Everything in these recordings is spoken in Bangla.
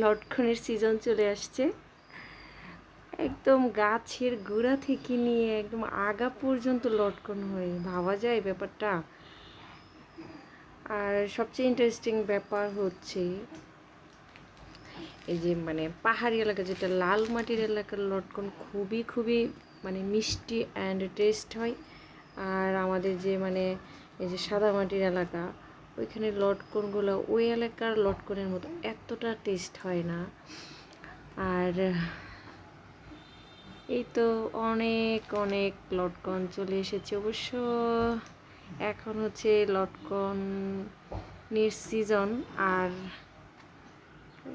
লটকনের সিজন চলে আসছে। একদম গাছের গোড়া থেকে নিয়ে একদম আগা পর্যন্ত লটকন হয়, ভাবা যায় ব্যাপারটা। আর সবচেয়ে ইন্টারেস্টিং ব্যাপার হচ্ছে এই যে মানে পাহাড়ি এলাকা, যেটা লাল মাটির এলাকার লটকন খুবই খুবই মানে মিষ্টি অ্যান্ড টেস্ট হয়। আর আমাদের যে মানে এই যে সাদা মাটির এলাকা, ওইখানে লটকনগুলো ওই এলাকার লটকনের মতো এতটা টেস্ট হয় না। আর এই তো অনেক অনেক লটকন চলে এসেছে অবশ্য। এখন হচ্ছে লটকনের সিজন। আর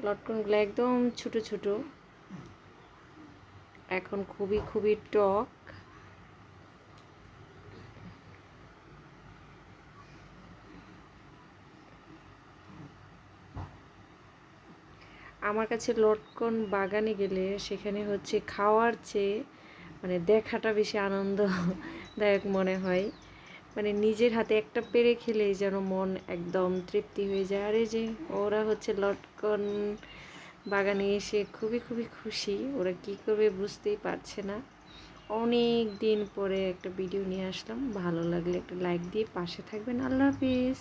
লটকনগুলো একদম ছোট ছোট, এখন খুবই খুবই টক। আমার কাছে লটকন বাগানে গেলে সেখানে হচ্ছে খাওয়ার চেয়ে মানে দেখাটা বেশি আনন্দদায়ক মনে হয়। মানে নিজের হাতে একটা পেড়ে খেলেই যেন মন একদম তৃপ্তি হয়ে যায়। আর এই যে ওরা হচ্ছে লটকন বাগানে এসে খুবই খুবই খুশি, ওরা কী করবে বুঝতেই পারছে না। অনেক দিন পরে একটা ভিডিও নিয়ে আসলাম, ভালো লাগলে একটা লাইক দিয়ে পাশে থাকবেন। আল্লাহ হাফিজ।